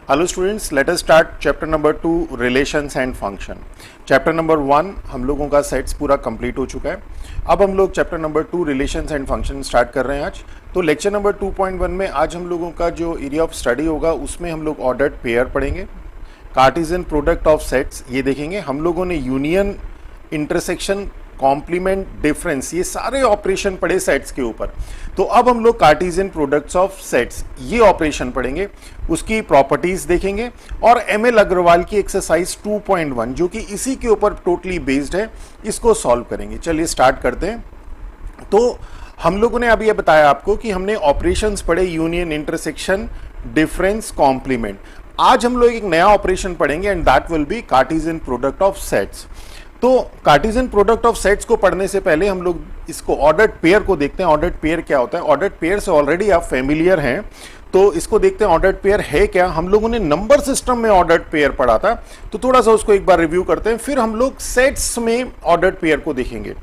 Hello students, let us start chapter number 2 relations and function. Chapter number 1 हम लोगों का sets पूरा complete हो चुका है। अब हम लोग chapter number 2 relations and function start कर रहे हैं आज। तो लेक्चर नंबर 2.1 में आज हम लोगों का जो एरिया ऑफ स्टडी होगा उसमें हम लोग ऑर्डर्ड पेयर पढ़ेंगे, कार्टेशियन प्रोडक्ट ऑफ सेट्स ये देखेंगे। हम लोगों ने यूनियन, इंटरसेक्शन, कॉम्प्लीमेंट, डिफरेंस ये सारे ऑपरेशन पढ़े सेट्स के ऊपर। तो अब हम लोग कार्टेशियन प्रोडक्ट्स ऑफ सेट्स ये ऑपरेशन पढ़ेंगे, उसकी प्रॉपर्टीज देखेंगे और एमएल अग्रवाल की एक्सरसाइज 2.1 जो कि इसी के ऊपर टोटली बेस्ड है, इसको सॉल्व करेंगे। चलिए स्टार्ट करते हैं। तो हम लोगों ने अभी ये बताया आपको कि हमने ऑपरेशंस पढ़े, यूनियन, इंटरसेक्शन, डिफरेंस, कॉम्प्लीमेंट। आज हम लोग एक नया ऑपरेशन पढ़ेंगे and that will be Cartesian product of sets. तो कार्टेशियन प्रोडक्ट ऑफ सेट्स को पढ़ने से पहले हम लोग इसको ऑर्डर्ड पेयर को देखते हैं। ऑर्डर्ड पेयर क्या होता है? ऑर्डर्ड पेयर से ऑलरेडी आप फेमिलियर हैं, तो इसको देखते हैं ऑर्डर्ड पेयर है क्या। हम लोगों ने नंबर सिस्टम में ऑर्डर्ड पेयर पढ़ा था, तो थोड़ा सा उसको एक बार रिव्यू करते हैं, फिर हम लोग सेट्स में ऑर्डर्ड पेयर को देखेंगे।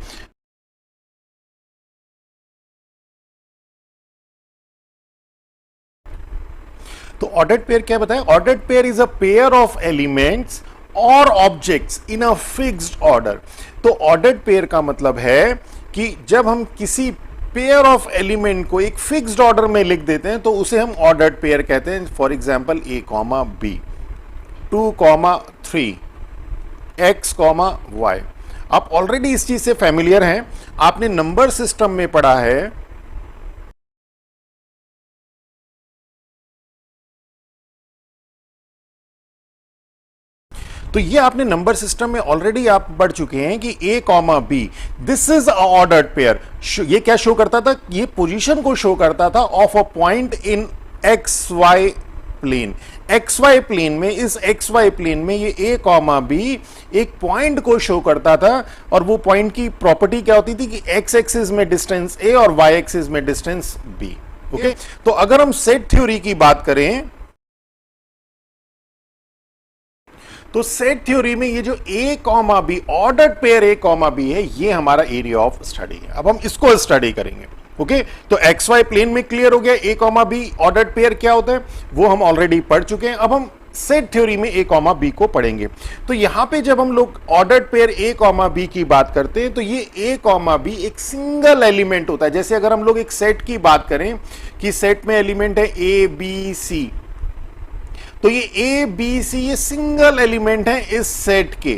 तो ऑर्डर्ड पेयर क्या बताएं? Ordered pair is a pair of elements और objects in a fixed order. तो ऑर्डर्ड पेयर का मतलब है कि जब हम किसी पेयर ऑफ एलिमेंट को एक फिक्स्ड ऑर्डर में लिख देते हैं तो उसे हम ऑर्डर्ड पेयर कहते हैं। For example a, b, 2, 3, x, y। आप ऑलरेडी इस चीज से फैमिलियर हैं, आपने नंबर सिस्टम में पढ़ा है। तो ये आपने नंबर सिस्टम में ऑलरेडी आप पढ़ चुके हैं कि a, b this is a ordered pair. ये क्या शो करता था? ये पोजीशन को शो करता था of a point in x y plane. X y plane में, इस एक्स वाई प्लेन में ये a, b एक पॉइंट को शो करता था और वो पॉइंट की प्रॉपर्टी क्या होती थी कि x एक्सिस में डिस्टेंस a और y एक्सिस में डिस्टेंस b। ओके, तो अगर हम सेट थ्योरी की बात करें तो सेट थ्योरी में ये जो a, b ordered pair a, b है, ये हमारा एरिया ऑफ स्टडी है। अब हम इसको स्टडी करेंगे। ओके, तो एक्स वाई प्लेन में क्लियर हो गया a, b ऑर्डर्ड पेयर क्या होता है, वो हम ऑलरेडी पढ़ चुके हैं। अब हम सेट थ्योरी में a, b को पढ़ेंगे। तो यहां पे जब हम लोग ऑर्डर्ड पेयर a, b की बात करते हैं तो ये a, b एक सिंगल एलिमेंट होता है। जैसे अगर हम लोग एक सेट की बात करें कि सेट में एलिमेंट है a, b, c, तो ये ए बी सी ये सिंगल एलिमेंट है इस सेट के।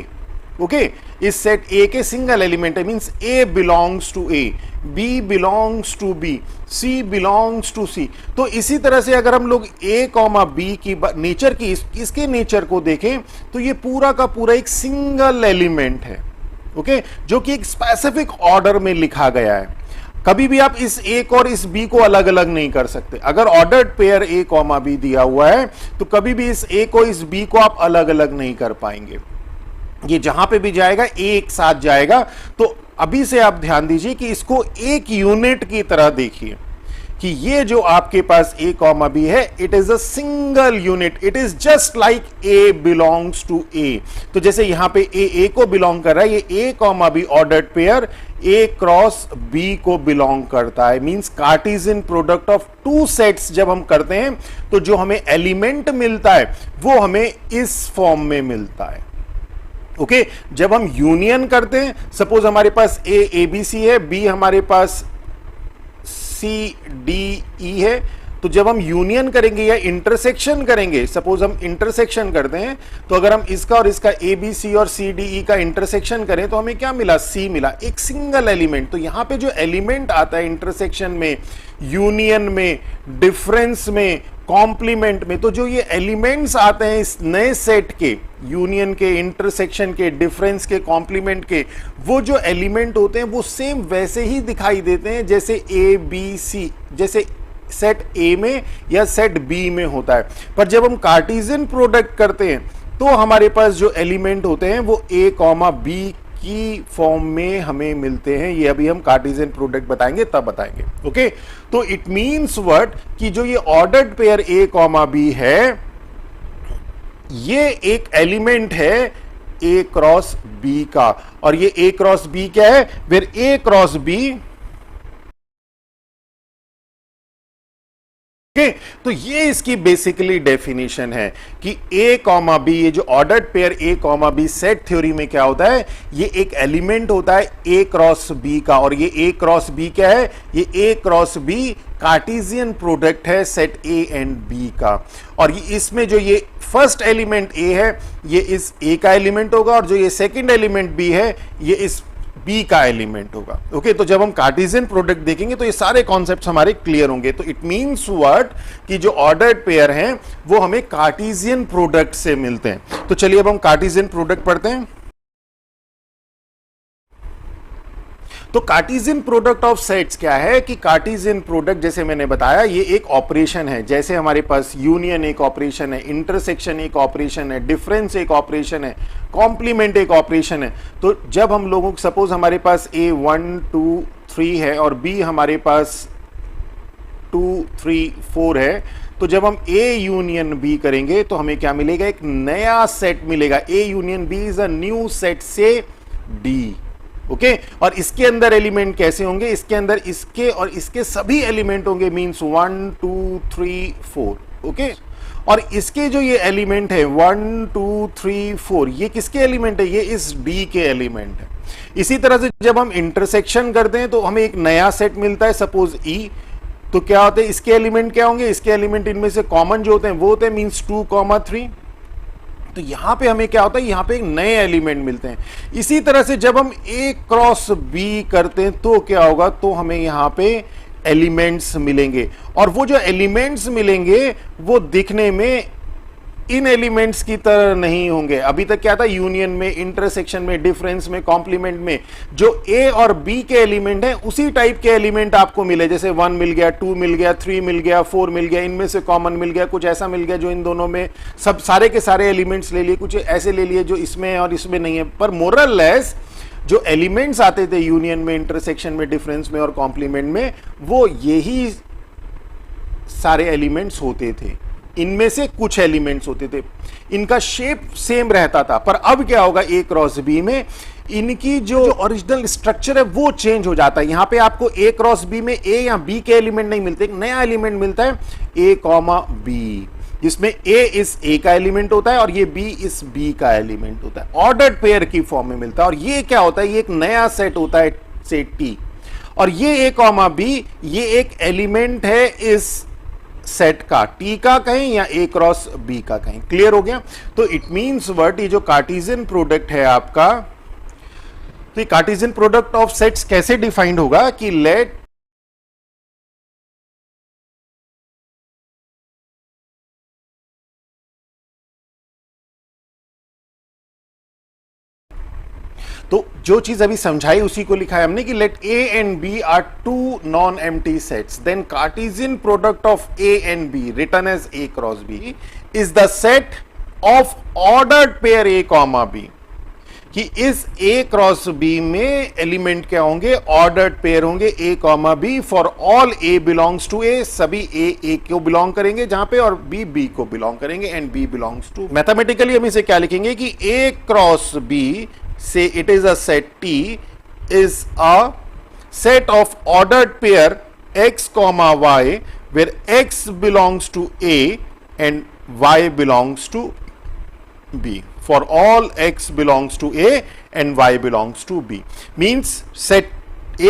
ओके, इस सेट ए के सिंगल एलिमेंट है, means a belongs to a, b belongs to b, c belongs to c. तो इसी तरह से अगर हम लोग ए, बी की नेचर की इसके नेचर को देखें तो ये पूरा का पूरा एक सिंगल एलिमेंट है। ओके, जो कि एक स्पेसिफिक ऑर्डर में लिखा गया है। कभी भी आप इस a को और इस b को अलग अलग नहीं कर सकते। अगर ऑर्डर्ड पेयर a, b दिया हुआ है तो कभी भी इस a को इस b को आप अलग अलग नहीं कर पाएंगे। ये जहां पे भी जाएगा a एक साथ जाएगा। तो अभी से आप ध्यान दीजिए कि इसको एक यूनिट की तरह देखिए कि ये जो आपके पास a, b है, it is a single unit. It is just like a belongs to a। तो जैसे यहां पे a को बिलोंग कर रहा है, ये a, b ordered pair a cross b को बिलोंग करता है। Means Cartesian product of two sets जब हम करते हैं तो जो हमें एलिमेंट मिलता है वो हमें इस फॉर्म में मिलता है। ओके, जब हम यूनियन करते हैं, सपोज हमारे पास a, abc है, b हमारे पास C, D, E है, तो जब हम यूनियन करेंगे या इंटरसेक्शन करेंगे, सपोज हम इंटरसेक्शन करते हैं, तो अगर हम इसका और इसका A, B, C और C, D, E का इंटरसेक्शन करें तो हमें क्या मिला? C मिला, एक सिंगल एलिमेंट। तो यहां पे जो एलिमेंट आता है इंटरसेक्शन में, यूनियन में, डिफरेंस में, कॉम्प्लीमेंट में, तो जो ये एलिमेंट्स आते हैं इस नए सेट के, यूनियन के, इंटरसेक्शन के, डिफरेंस के, कॉम्प्लीमेंट के, वो जो एलिमेंट होते हैं वो सेम वैसे ही दिखाई देते हैं जैसे ए बी सी, जैसे सेट ए में या सेट बी में होता है। पर जब हम कार्टेशियन प्रोडक्ट करते हैं तो हमारे पास जो एलिमेंट होते हैं वो a, b की फॉर्म में हमें मिलते हैं। ये अभी हम कार्टेशियन प्रोडक्ट बताएंगे तब बताएंगे। ओके, तो इट मींस व्हाट कि जो ये ऑर्डर्ड पेयर a, b है, ये एक एलिमेंट है a क्रॉस b का। और ये a क्रॉस b क्या है? Where a cross b okay, तो ये इसकी बेसिकली डेफिनेशन है कि ए कॉमा बी, ये जो ordered pair a comma b set theory में क्या होता है, ये एक एलिमेंट होता है ए क्रॉस बी का, और ये ए क्रॉस बी क्या है, ये a cross B Cartesian product है सेट ए एंड बी का। और ये इसमें जो ये फर्स्ट एलिमेंट ए है ये इस ए का एलिमेंट होगा, और जो ये सेकंड एलिमेंट बी है ये इस बी का एलिमेंट होगा। ओके, तो जब हम कार्टेशियन प्रोडक्ट देखेंगे तो ये सारे कॉन्सेप्ट्स हमारे क्लियर होंगे। तो इट मींस व्हाट कि जो ऑर्डर्ड पेयर हैं वो हमें कार्टेशियन प्रोडक्ट से मिलते हैं। तो चलिए अब हम कार्टेशियन प्रोडक्ट पढ़ते हैं। तो कार्टेशियन प्रोडक्ट ऑफ सेट्स क्या है कि कार्टेशियन प्रोडक्ट जैसे मैंने बताया ये एक ऑपरेशन है, जैसे हमारे पास यूनियन एक ऑपरेशन है, इंटरसेक्शन एक ऑपरेशन है, डिफरेंस एक ऑपरेशन है, कॉम्प्लीमेंट एक ऑपरेशन है। तो जब हम लोगों को सपोज हमारे पास ए 1 2 3 है और बी हमारे पास 2 3 4 है, तो जब हम ए यूनियन बी करेंगे तो हमें क्या मिलेगा, एक नया सेट मिलेगा। A union b is a new set से डी। ओके, और इसके अंदर एलिमेंट कैसे होंगे, इसके अंदर इसके और इसके सभी एलिमेंट होंगे, मींस 1 2 3 4। ओके, और इसके जो ये एलिमेंट है 1 2 3 4 ये किसके एलिमेंट है, ये इस डी के एलिमेंट है। इसी तरह से जब हम इंटरसेक्शन करते हैं तो हमें एक नया सेट मिलता है, सपोज ई। तो क्या होते हैं, इसके एलिमेंट क्या होंगे, इसके एलिमेंट इनमें से कॉमन जो होते हैं वो होते हैं मींस 2 3। तो यहां पे हमें क्या होता है, यहां पे एक नए एलिमेंट मिलते हैं। इसी तरह से जब हम ए क्रॉस बी करते हैं तो क्या होगा, तो हमें यहां पे एलिमेंट्स मिलेंगे, और वो जो एलिमेंट्स मिलेंगे वो दिखने में इन एलिमेंट्स की तरह नहीं होंगे। अभी तक क्या था, यूनियन में, इंटरसेक्शन में, डिफरेंस में, कॉम्प्लीमेंट में जो ए और बी के एलिमेंट हैं उसी टाइप के एलिमेंट आपको मिले, जैसे 1 मिल गया, 2 मिल गया, 3 मिल गया, 4 मिल गया, इनमें से कॉमन मिल गया, कुछ ऐसा मिल गया जो इन दोनों में सब सारे के सारे एलिमेंट्स ले लिए, कुछ ऐसे ले लिए जो इसमें है और इसमें नहीं है। पर मोरलेस जो एलिमेंट्स आते थे यूनियन में, इंटरसेक्शन में, डिफरेंस में और कॉम्प्लीमेंट में, वो यही सारे एलिमेंट्स होते थे। इनमें से कुछ एलिमेंट्स होते थे, इनका शेप सेम रहता था। पर अब क्या होगा, ए क्रॉस बी में इनकी जो ओरिजिनल स्ट्रक्चर है वो चेंज हो जाता है। यहां पे आपको ए क्रॉस बी में ए या बी के एलिमेंट नहीं मिलते, एक नया एलिमेंट मिलता है ए कॉमा बी, जिसमें ए इस ए का एलिमेंट होता है और ये बी इस बी का एलिमेंट होता है। ऑर्डर्ड पेयर की फॉर्म में मिलता है, और ये क्या होता है, ये एक नया सेट होता है सेट टी, और ये ए कॉमा बी ये एक एलिमेंट है इस सेट का, टी का कहें या ए क्रॉस बी का कहें। क्लियर हो गया। तो इट मींस व्हाट, ये जो कार्टेशियन प्रोडक्ट है आपका, तो ये कार्टेशियन प्रोडक्ट ऑफ सेट्स कैसे डिफाइंड होगा कि लेट तो जो चीज अभी समझाई उसी को लिखा है हमने कि let a and b are two non empty sets, then Cartesian product of a and b written as a cross B is the set of ordered pair a comma b, कि इस ए क्रॉस बी में element क्या होंगे, ordered pair होंगे a comma b for all a belongs to a, सभी a को belong करेंगे जहां पे, और बी बी को बिलोंग करेंगे and B belongs to. Mathematically हम इसे क्या लिखेंगे कि ए cross b, say it is a set T, is a set of ordered pair x comma y where x belongs to A and y belongs to B, for all x belongs to A and y belongs to B, means set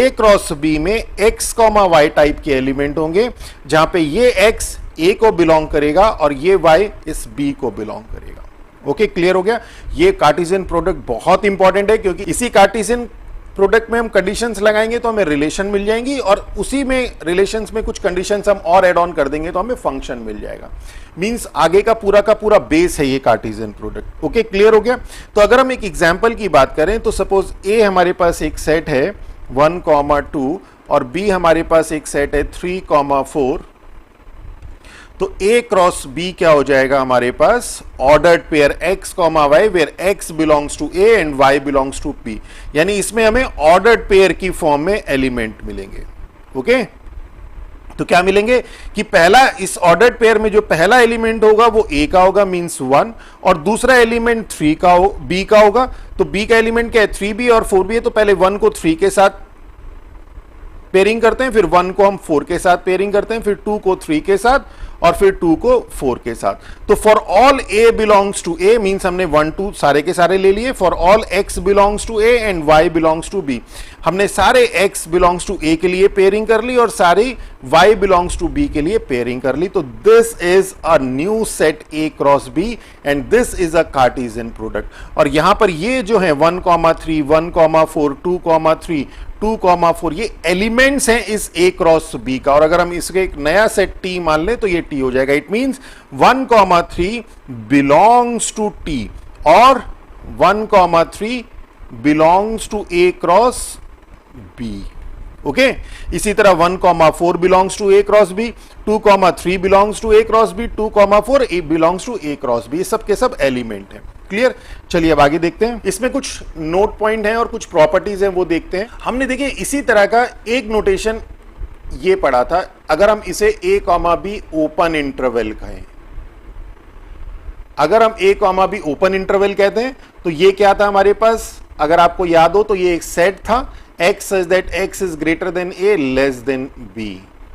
A cross B में x comma y type के element होंगे जहां पे ये x A को बिलोंग करेगा और ये y इस B को बिलोंग करेगा। ओके, क्लियर हो गया। ये कार्टेशियन प्रोडक्ट बहुत इंपॉर्टेंट है, क्योंकि इसी कार्टेशियन प्रोडक्ट में हम कंडीशंस लगाएंगे तो हमें रिलेशन मिल जाएंगी, और उसी में रिलेशंस में कुछ कंडीशंस हम और ऐड ऑन कर देंगे तो हमें फंक्शन मिल जाएगा। मींस आगे का पूरा बेस है ये कार्टेशियन प्रोडक्ट। ओके, क्लियर हो गया। तो अगर हम एक एग्जांपल की बात करें तो सपोज ए हमारे पास एक सेट है 1 2 और बी हमारे पास एक सेट है 3 4, तो ए क्रॉस बी क्या हो जाएगा हमारे पास, ordered pair x comma y where x belongs to a and y belongs to b, यानी इसमें हमें ऑर्डर्ड पेयर की फॉर्म में एलिमेंट मिलेंगे। ओके, तो क्या मिलेंगे कि पहला, इस ऑर्डर्ड पेयर में जो पहला एलिमेंट होगा वो ए का होगा मींस 1, और दूसरा एलिमेंट 3 का हो, बी का होगा। तो बी का एलिमेंट क्या है, 3b और 4b है, तो पहले 1 को 3 के साथ पेयरिंग करते हैं, फिर 1 को हम 4 के साथ पेयरिंग करते हैं, फिर 2 को 3 के साथ और फिर 2 को 4 के साथ। तो for all a belongs to a means हमने 1 2 सारे के सारे ले लिए। For all x belongs to a and y belongs to b, हमने सारे x बिलोंग्स टू a के लिए पेयरिंग कर ली और सारी y बिलोंग्स टू b के लिए पेयरिंग कर ली। तो this is a new set a cross b and this is a Cartesian product. और यहां पर ये जो है 1, 3, 1, 4, 2, 3, 2, 4 ये एलिमेंट्स हैं इस a क्रॉस b का। और अगर हम इसके एक नया सेट t मान लें तो ये t हो जाएगा। It means 1, 3 belongs to t और 1, 3 belongs to a cross b। Okay, इसी तरह 1, 4 belongs to a cross b, 2, 3 belongs to a cross b, 2, 4 belongs to a cross b। ये सब के सब एलिमेंट हैं। क्लियर? चलिए अब आगे देखते हैं। इसमें कुछ नोट पॉइंट हैं और कुछ प्रॉपर्टीज हैं, वो देखते हैं। हमने देखिए इसी तरह का एक नोटेशन ये पढ़ा था। अगर हम इसे a, b ओपन इंटरवल कहें, अगर हम a, b ओपन इंटरवल कहते हैं तो ये क्या था हमारे पास, अगर आपको याद हो तो ये एक सेट था x such that x is greater than a less than b,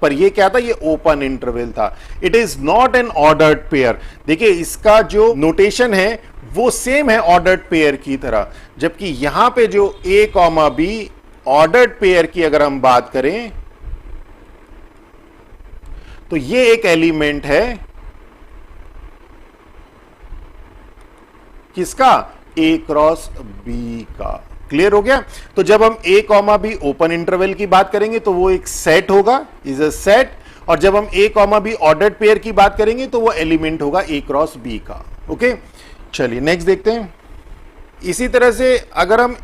पर ये क्या था, ये ओपन इंटरवल था। It is not an ordered pair. देखिए इसका जो नोटेशन है वो सेम है ऑर्डर्ड पेयर की तरह, जबकि यहां पे जो a, b ऑर्डर्ड पेयर की अगर हम बात करें तो ये एक एलिमेंट है किसका, a क्रॉस b का। क्लियर हो गया? तो जब हम a, b ओपन इंटरवल की बात करेंगे तो वो एक सेट होगा, इज अ सेट। और जब हम a, b ऑर्डर्ड पेयर की बात करेंगे तो वो एलिमेंट होगा a क्रॉस b का। ओके, चलिए नेक्स्ट देखते हैं। इसी तरह से अगर हम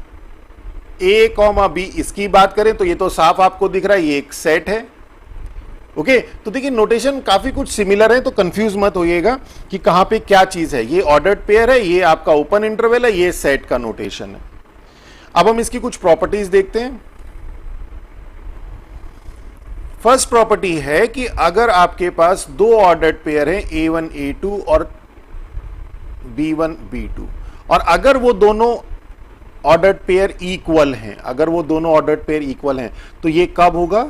a, b इसकी बात करें तो ये तो साफ आपको दिख रहा है, ये एक सेट है। ओके, तो देखिए नोटेशन काफी कुछ सिमिलर है, तो कंफ्यूज मत होइएगा कि कहां पे क्या चीज है। ये ऑर्डर्ड पेयर है, ये आपका ओपन इंटरवल है, ये सेट का नोटेशन है। अब हम इसकी कुछ प्रॉपर्टीज देखते हैं। फर्स्ट प्रॉपर्टी है कि अगर आपके पास दो ऑर्डर्ड पेयर हैं a1 a2 और b1 b2, और अगर वो दोनों ऑर्डर्ड पेयर इक्वल हैं, अगर वो दोनों ऑर्डर्ड पेयर इक्वल हैं तो ये कब होगा,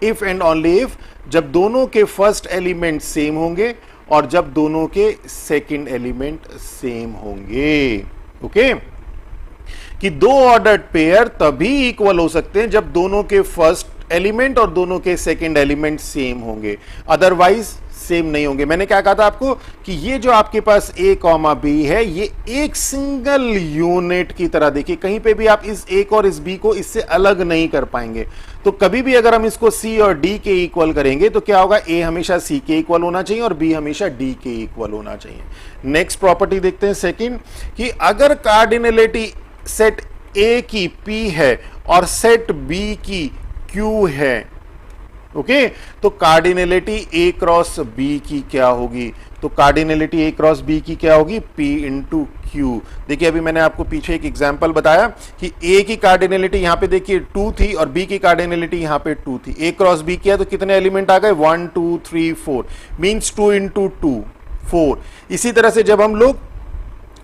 इफ एंड ओनली इफ जब दोनों के फर्स्ट एलिमेंट सेम होंगे और जब दोनों के सेकंड एलिमेंट सेम होंगे। ओके, कि दो ऑर्डर्ड पेयर तभी इक्वल हो सकते हैं जब दोनों के फर्स्ट एलिमेंट और दोनों के सेकंड एलिमेंट सेम होंगे, अदरवाइज सेम नहीं होंगे। मैंने क्या कहा था आपको कि ये जो आपके पास a, b है, ये एक सिंगल यूनिट की तरह, देखिए कहीं पे भी आप इस a और इस b को इससे अलग नहीं कर पाएंगे। तो कभी भी अगर हम इसको c और d के इक्वल करेंगे तो क्या होगा, a हमेशा c के इक्वल होना चाहिए और b हमेशा d के इक्वल होना चाहिए। नेक्स्ट प्रॉपर्टी देखते हैं सेकंड, कि अगर कार्डिनलिटी सेट A की P है और सेट B की Q है, ओके, तो कार्डिनलिटी A क्रॉस B की क्या होगी, तो कार्डिनलिटी A क्रॉस B की क्या होगी, P इंटू Q। देखिए अभी मैंने आपको पीछे एक एग्जांपल बताया कि A की कार्डिनलिटी यहां पे देखिए 2 थी और B की कार्डिनलिटी यहां पे 2 थी। A क्रॉस B किया तो कितने एलिमेंट आ गए, 1 2 3 4, मींस 2 इंटू 2 4। इसी तरह से जब हम लोग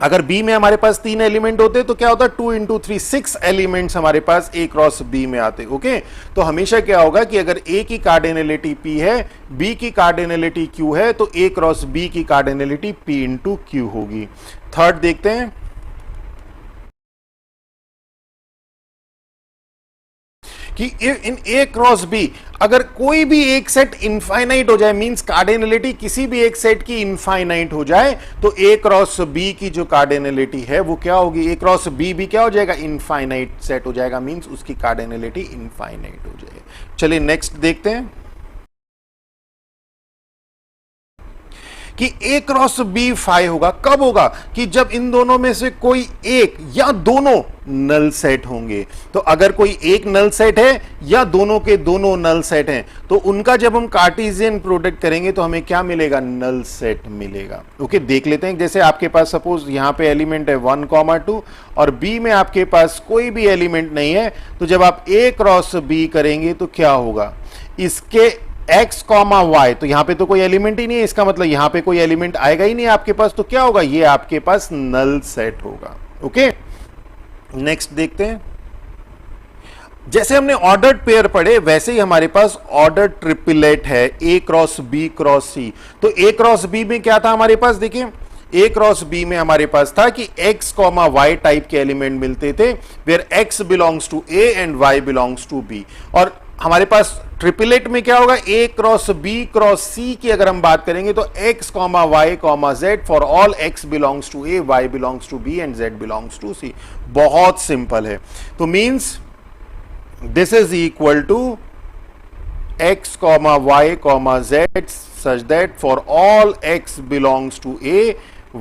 अगर B में हमारे पास 3 एलिमेंट होते तो क्या होता, 2 इंटू 3 6 एलिमेंट्स हमारे पास A क्रॉस B में आते। ओके, तो हमेशा क्या होगा कि अगर A की कार्डिनलिटी P है, B की कार्डिनलिटी Q है, तो A क्रॉस B की कार्डिनलिटी P इंटू Q होगी। थर्ड देखते हैं कि इन A क्रॉस B अगर कोई भी एक सेट इनफाइनाइट हो जाए, मींस कार्डिनलिटी किसी भी एक सेट की इनफाइनाइट हो जाए, तो A क्रॉस B की जो कार्डिनलिटी है वो क्या होगी, A क्रॉस B भी क्या हो जाएगा, इनफाइनाइट सेट हो जाएगा, मींस उसकी कार्डिनलिटी इनफाइनाइट हो जाएगी। चलिए नेक्स्ट देखते हैं कि A क्रॉस B 5 होगा, कब होगा, कि जब इन दोनों में से कोई एक या दोनों नल सेट होंगे। तो अगर कोई एक नल सेट है या दोनों के दोनों नल सेट हैं तो उनका जब हम कार्टेशियन प्रोडक्ट करेंगे तो हमें क्या मिलेगा, नल सेट मिलेगा। ओके, देख लेते हैं। जैसे आपके पास सपोज यहां पे एलिमेंट है 1, 2 और B में आपके पास कोई भी एलिमेंट नहीं है, तो जब आप A क्रॉस B करेंगे तो क्या होगा, इसके x, y, तो यहां पे तो कोई एलिमेंट ही नहीं है, इसका मतलब यहां पे कोई एलिमेंट आएगा ही नहीं आपके पास, तो क्या होगा, ये आपके पास नल सेट होगा। ओके, नेक्स्ट देखते हैं। जैसे हमने ऑर्डर्ड पेयर पढ़े वैसे ही हमारे पास ऑर्डर ट्रिपलेट है, a cross B cross C. तो ए क्रॉस बी में क्या था हमारे पास, देखिए ए क्रॉस बी में हमारे पास था कि x कॉमा वाई टाइप के एलिमेंट मिलते थे, where x belongs to a and y belongs to b। और हमारे पास ट्रिपलेट में क्या होगा, a cross b cross c की अगर हम बात करेंगे तो x comma y comma z for all x belongs to a, y belongs to b and z belongs to c। बहुत सिंपल है। तो means this is equal to x comma y comma z such that for all x belongs to a,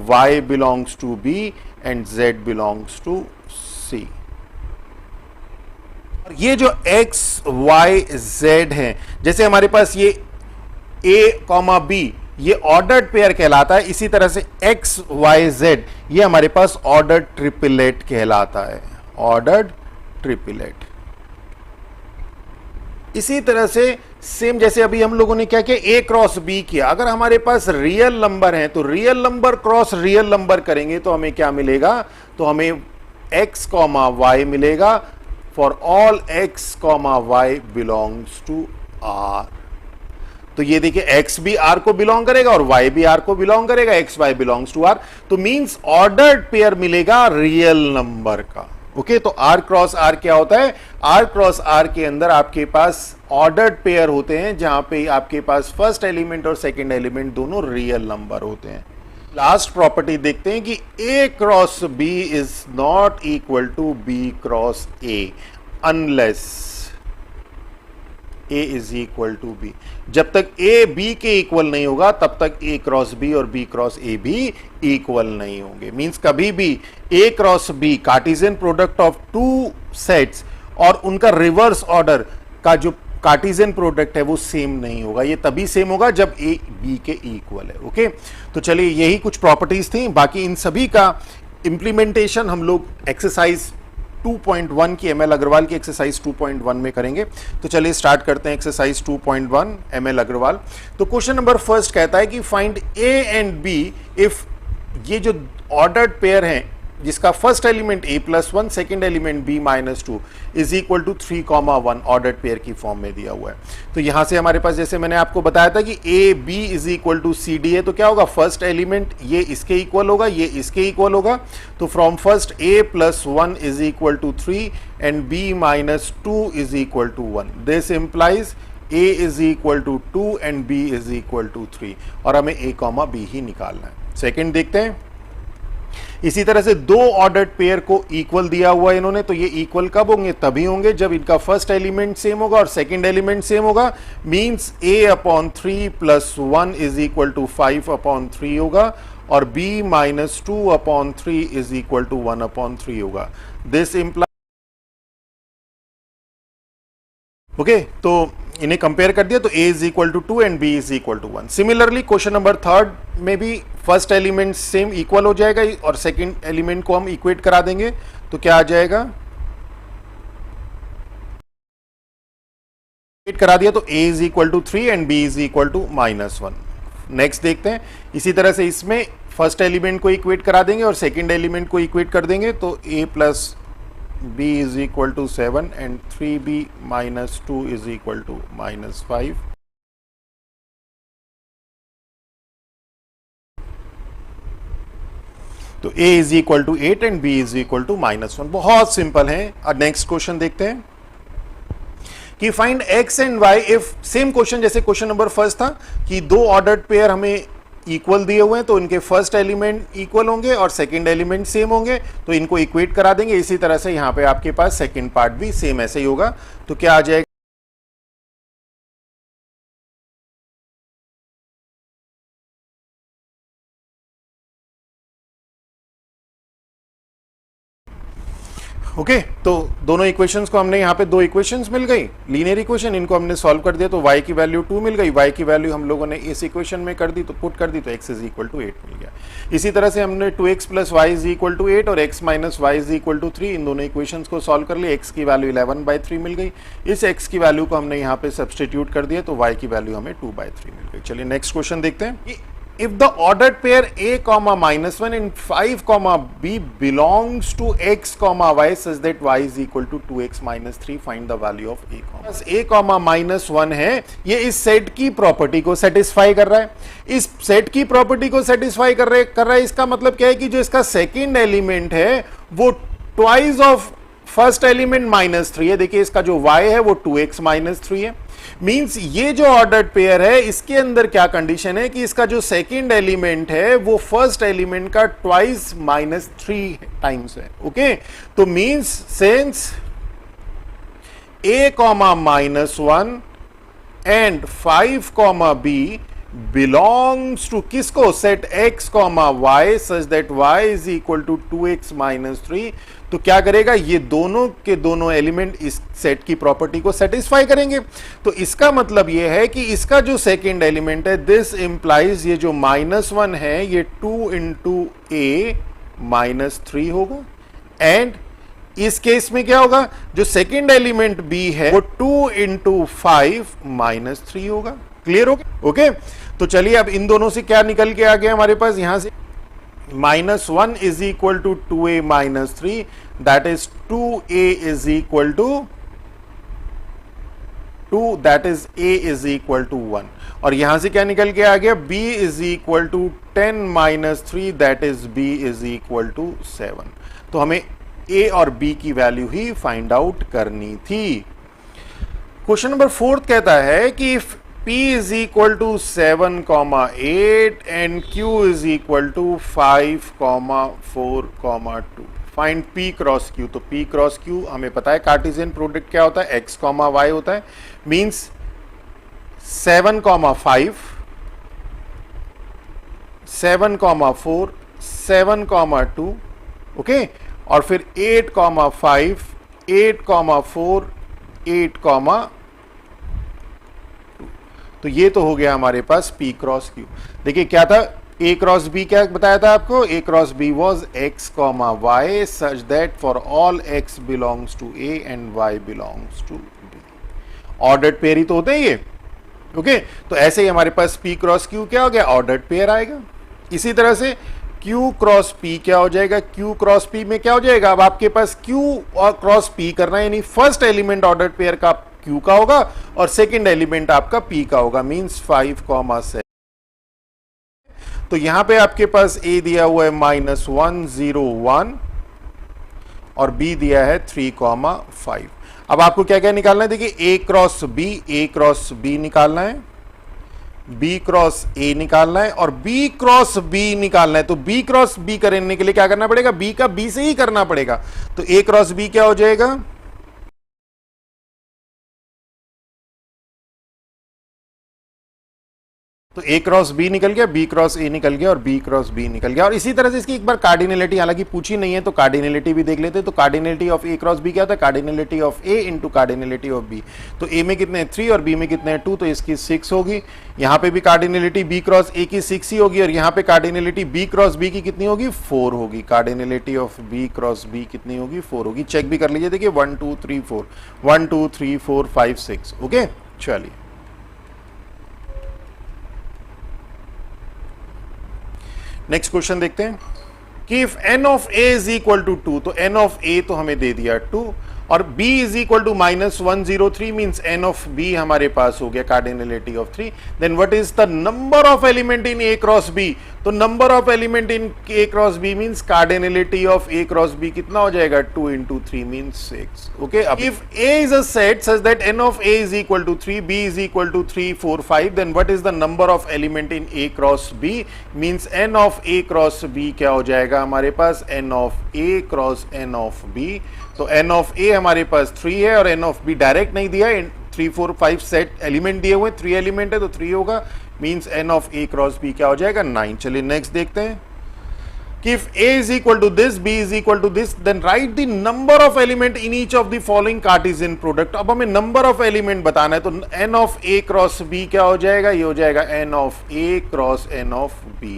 y belongs to b and z belongs to c। और ये जो x y z है, जैसे हमारे पास ये a कॉमा b ये ordered pair कहलाता है, इसी तरह से x y z ये हमारे पास ऑर्डर्ड ट्रिपलेट कहलाता है, ऑर्डर्ड ट्रिपलेट। इसी तरह से सेम जैसे अभी हम लोगों ने क्या किया, ए क्रॉस बी किया। अगर हमारे पास रियल नंबर है तो real number cross real number करेंगे तो हमें क्या मिलेगा, तो हमें x कॉमा वाई मिलेगा for all x comma y belongs to r। तो ये देखिए x भी r को बिलोंग करेगा और y भी r को बिलोंग करेगा, x y belongs to r। तो मींस ऑर्डर्ड पेयर मिलेगा रियल नंबर का। ओके तो r क्रॉस r क्या होता है, r क्रॉस r के अंदर आपके पास ऑर्डर्ड पेयर होते हैं जहां पे आपके पास फर्स्ट एलिमेंट और सेकंड एलिमेंट दोनों रियल नंबर होते हैं। लास्ट प्रॉपर्टी देखते हैं कि a cross b is not equal to b cross a unless a is equal to b। जब तक a b के इक्वल नहीं होगा तब तक a क्रॉस b और b क्रॉस a भी इक्वल नहीं होंगे। मींस कभी भी a cross b Cartesian product of two sets और उनका रिवर्स ऑर्डर का जो कार्टेशियन प्रोडक्ट है वो सेम नहीं होगा। ये तभी सेम होगा जब a b के इक्वल है। ओके तो चलिए यही कुछ प्रॉपर्टीज थी, बाकी इन सभी का इंप्लीमेंटेशन हम लोग एक्सरसाइज 2.1 की एमएल अग्रवाल की एक्सरसाइज 2.1 में करेंगे। तो चलिए स्टार्ट करते हैं एक्सरसाइज 2.1 एमएल अग्रवाल। तो क्वेश्चन नंबर फर्स्ट कहता है कि find a and b if ये जो ऑर्डर्ड पेयर है जिसका first element a plus 1 second element b minus 2 is equal to 3 comma 1 ordered pair की फॉर्म में दिया हुआ है। तो यहां से हमारे पास जैसे मैंने आपको बताया था कि a b is equal to c d है, तो क्या होगा, फर्स्ट एलिमेंट ये इसके इक्वल होगा, ये इसके इक्वल होगा। तो from first a plus 1 is equal to 3 and b minus 2 is equal to 1। This implies a is equal to 2 and b is equal to 3 और हमें a कॉमा b ही निकालना है। सेकेंड देखते हैं। इसी तरह से दो ऑर्डर्ड पेयर को इक्वल दिया हुआ है इन्होंने, तो ये इक्वल कब होंगे, तभी होंगे जब इनका फर्स्ट एलिमेंट सेम होगा और सेकंड एलिमेंट सेम होगा। Means a upon 3 plus 1 is equal to 5 upon 3 होगा और b minus 2 upon 3 is equal to 1 upon 3 होगा। दिस इंप्लाई ओके तो इन्हें कंपेयर कर दिया तो a is equal to 2 and b is equal to 1। Similarly question number third में भी फर्स्ट एलिमेंट सेम इक्वल हो जाएगा और सेकंड एलिमेंट को हम इक्वेट करा देंगे तो क्या आ जाएगा, इक्वेट करा दिया तो a is equal to 3 and b is equal to minus 1। Next देखते हैं। इसी तरह से इसमें फर्स्ट एलिमेंट को इक्वेट करा देंगे और सेकंड एलिमेंट को इक्वेट कर देंगे तो a plus b is equal to 7 and 3b minus 2 is equal to minus 5। तो a is equal to 8 and b is equal to minus 1। बहुत सिंपल है। अब नेक्स्ट क्वेश्चन देखते हैं कि find x and y if, same question जैसे question number first था कि दो ऑर्डर्ड पेयर हमें इक्वल दिए हुए हैं तो इनके फर्स्ट एलिमेंट इक्वल होंगे और सेकंड एलिमेंट सेम होंगे तो इनको इक्वेट करा देंगे। इसी तरह से यहां पे आपके पास सेकंड पार्ट भी सेम ऐसे ही होगा तो क्या आ जाएगा, ओके तो दोनों इक्वेशंस को हमने यहाँ पे दो इक्वेशंस मिल गई, लीनियर इक्वेशन, इनको हमने सॉल्व कर दिया तो y की वैल्यू 2 मिल गई। y की वैल्यू हम लोगों ने इस इक्वेशन में कर दी तो पुट कर दी तो x इज इक्वल टू 8 मिल गया। इसी तरह से हमने 2x plus y is equal to 8 और x minus y is equal to 3, इन दोनों इक्वेशंस को सॉल्व कर लिया। x की वैल्यू 11/3 मिल गई। इस x की वैल्यू को हमने यहाँ पे सब्सटीट्यूट कर दिया तो y की वैल्यू हमें 2/3 मिल गई। चलिए नेक्स्ट क्वेश्चन देखते हैं। if the ordered pair a comma minus 1 and 5 comma b belongs to x comma y such that y is equal to 2x minus 3, find the value of a comma a comma minus 1 है, ये इस set की property को satisfy कर रहा है, इस set की प्रॉपर्टी को सेटिस्फाई कर रहा है। इसका मतलब क्या है कि जो इसका सेकंड एलिमेंट है वो twice of first element minus 3 है। देखिए इसका जो y है वो 2x माइनस 3 है। मींस ये जो ऑर्डर्ड पेयर है इसके अंदर क्या कंडीशन है कि इसका जो सेकंड एलिमेंट है वो फर्स्ट एलिमेंट का ट्वाइस माइनस 3 टाइम्स है। ओके, तो means since a comma minus 1 and 5 comma b belongs to किसको, set x comma y such that y is equal to 2x minus 3, तो क्या करेगा, ये दोनों के दोनों एलिमेंट इस सेट की प्रॉपर्टी को सेटिस्फाई करेंगे। तो इसका मतलब ये है कि इसका जो सेकंड एलिमेंट है दिस इंप्लाइज ये जो -1 है ये 2 इंटू a माइनस 3 होगा, एंड इस केस में क्या होगा, जो सेकंड एलिमेंट b है वो 2 इंटू 5 माइनस 3 होगा। क्लियर हो गया? ओके, तो चलिए अब इन दोनों से क्या निकल के आ गया हमारे पास, यहां से -1 is equal to 2a minus 3, that is 2a is equal to 2, that is a is equal to 1, और यहां से क्या निकल के आ गया, b is equal to 10 minus 3, that is b is equal to 7। तो हमें a और b की वैल्यू ही फाइंड आउट करनी थी। क्वेश्चन नंबर 4 कहता है कि if p is equal to 7 comma 8 and q is equal to 5 comma 4 comma 2, find p cross q। तो p cross q हमें पता है कार्टेशियन प्रोडक्ट क्या होता है, x comma y होता है, means 7 comma 5, 7 comma 4, 7 comma 2, okay, और फिर 8 comma 5, 8 comma 4, 8 comma, तो ये तो हो गया हमारे पास p क्रॉस q। देखिए क्या था, a क्रॉस b क्या बताया था आपको, a cross b was x comma y such that for all x belongs to a and y belongs to b। Ordered pair ही तो होते हैं ये। ओके, तो ऐसे ही हमारे पास p क्रॉस q क्या हो गया, ऑर्डर्ड पेयर आएगा। इसी तरह से q क्रॉस p क्या हो जाएगा, q क्रॉस p में क्या हो जाएगा, अब आपके पास q और क्रॉस p करना है, यानी फर्स्ट एलिमेंट ऑर्डर्ड पेयर का q का होगा और सेकंड एलिमेंट आपका p का होगा, मींस 5 कॉमा 7। तो यहां पे आपके पास a दिया हुआ है -1 0 1 और b दिया है 3 कॉमा 5। अब आपको क्या क्या निकालना है, देखिए a क्रॉस b निकालना है, b क्रॉस a निकालना है और b क्रॉस b निकालना है। तो b क्रॉस b करने के लिए क्या करना पड़ेगा, b का b से ही करना पड़ेगा। तो a क्रॉस b क्या हो जाएगा, तो a क्रॉस b निकल गया, b क्रॉस a निकल गया और b क्रॉस b निकल गया। और इसी तरह से इसकी एक बार कार्डिनलिटी हालांकि पूछी नहीं है तो कार्डिनलिटी भी देख लेते हैं। तो cardinality of a cross b क्या होता है, cardinality of a into cardinality of b। तो a में कितने हैं 3 और b में कितने हैं 2, तो इसकी 6 होगी। यहाँ पे भी कार्डिनलिटी b क्रॉस a की 6 ही होगी और यहाँ पे कार्डिनलिटी b क्रॉस b की कितनी होगी, 4 होगी। Cardinality of b cross b कितनी होगी, 4 होगी। चेक भी कर लीजिए, देखिए 1 2 3 4, 1 2 3 4 5 6। ओके, चलिए नेक्स्ट क्वेश्चन देखते हैं कि if n of a is equal to 2, तो n ऑफ a तो हमें दे दिया 2 और b is equal to -103 means n of b हमारे पास हो गया cardinality of 3। Then what is the number of element in a cross b, तो number of element in a cross b means cardinality of a cross b कितना हो जाएगा, 2 into 3 means 6। Okay, if a is a set such that n of a is equal to 3, b is equal to 3 4 5, then what is the number of element in a cross b means n of a cross b क्या हो जाएगा हमारे पास, n of a cross n of b। तो n of a हमारे पास 3 है और n of b direct नहीं दिया है, 3 4 5 सेट एलिमेंट दिए हुए, 3 एलिमेंट है तो 3 होगा, means n of a cross b क्या हो जाएगा, 9। चलिए नेक्स्ट देखते हैं कि if a is equal to this, b is equal to this, then write the number of element in each of the following Cartesian product। अब हमें number of element बताना है, तो n of a cross b क्या हो जाएगा, ये हो जाएगा n of a cross n of b।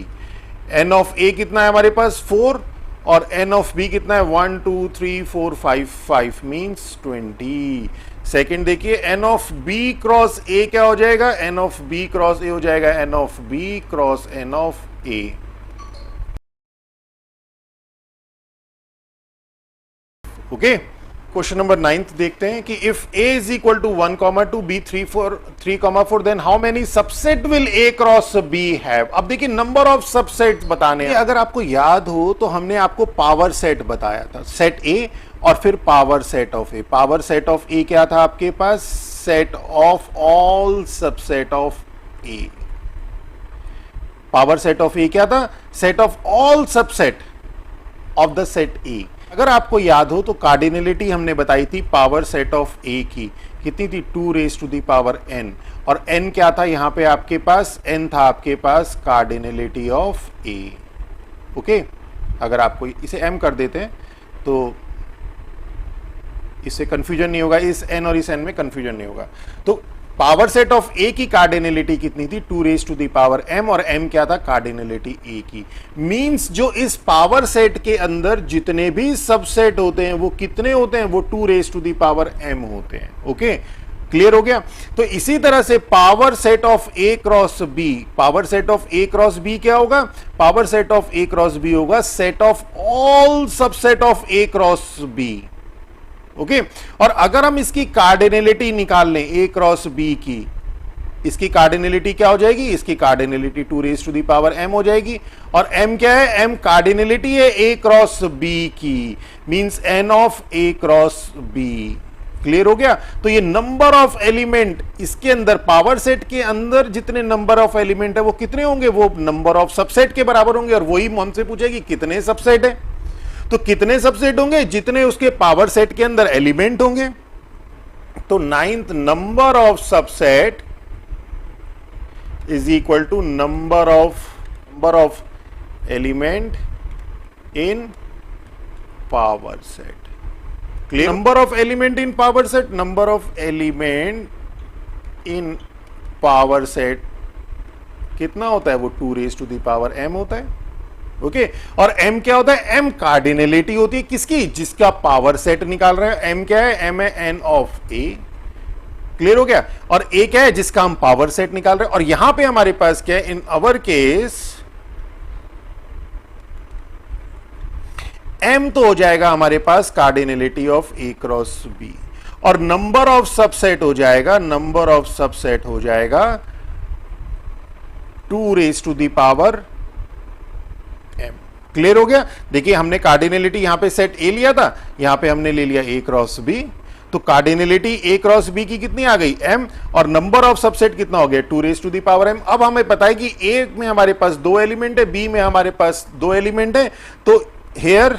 n of a कितना है हमारे पास 4 और n ऑफ b कितना है 1 2 3 4 5 5 मींस 20। सेकंड देखिए n of B cross a क्या हो जाएगा, n of B cross a हो जाएगा n of B cross n of a. Okay, question number 9 देखते हैं कि if a is equal to 1,2 b 3,4 then how many subset will a cross b have. अब देखिए नंबर ऑफ सबसेट बताने हैं। अगर आपको याद हो तो हमने आपको पावर सेट बताया था, सेट ए और फिर power set of A. Power set of A क्या था आपके पास, set of all subset of A. Power set of A क्या था, set of all subset of the set A. अगर आपको याद हो तो कार्डिनलिटी हमने बताई थी पावर सेट ऑफ ए की, कितनी थी, 2 raise to the power n, और n क्या था यहां पे आपके पास, n था आपके पास कार्डिनलिटी ऑफ ए। ओके, अगर आपको इसे m कर देते हैं तो इससे कंफ्यूजन नहीं होगा, इस n और इस n में कंफ्यूजन नहीं होगा। तो पावर सेट ऑफ ए की कार्डिनलिटी कितनी थी, 2 raise to the power m, और m क्या था, कार्डिनलिटी ए की। मींस जो इस पावर सेट के अंदर जितने भी सबसेट होते हैं वो कितने होते हैं, वो 2 raise to the power m होते हैं। ओके, क्लियर हो गया। तो इसी तरह से power set of A cross B, power set of A cross B क्या होगा, power set of A cross B होगा set of all subset of A cross B. Okay, और अगर हम इसकी कार्डिनलिटी निकाल लें ए क्रॉस बी की, इसकी कार्डिनलिटी क्या हो जाएगी, इसकी cardinality 2 raise to the power m हो जाएगी। और m क्या है, m कार्डिनलिटी है ए क्रॉस बी की, means n of A cross b. Clear हो गया। तो ये नंबर ऑफ एलिमेंट इसके अंदर, पावर सेट के अंदर जितने नंबर ऑफ एलिमेंट है वो कितने होंगे, वो नंबर ऑफ सबसेट के बराबर होंगे। और वही हमसे पूछेगी कितने सबसेट है, तो कितने सबसेट होंगे, जितने उसके पावर सेट के अंदर एलिमेंट होंगे। तो 9th number of subset is equal to number of element in power set. Clear, number of element in power set, number of element in power set कितना होता है, वो 2 raise to the power m होता है। Okay, और m क्या होता है, m कार्डिनलिटी होती है किसकी, जिसका पावर सेट निकाल रहे हैं। m क्या है, m है n ऑफ a। क्लियर हो गया। और a क्या है, जिसका हम पावर सेट निकाल रहे हैं। और यहां पे हमारे पास क्या है, इन अवर केस m तो हो जाएगा हमारे पास cardinality of a cross b, और नंबर ऑफ सबसेट हो जाएगा, नंबर ऑफ सबसेट हो जाएगा 2 raise to the power m। Clear हो गया। देखिए हमने कार्डिनलिटी यहां पे सेट a लिया था, यहां पे हमने ले लिया a क्रॉस b, तो कार्डिनलिटी a क्रॉस b की कितनी आ गई, m, और नंबर ऑफ सबसेट कितना हो गया, 2 raise to the power m। अब हमें पता है कि a में हमारे पास 2 एलिमेंट है, b में हमारे पास 2 एलिमेंट है, तो here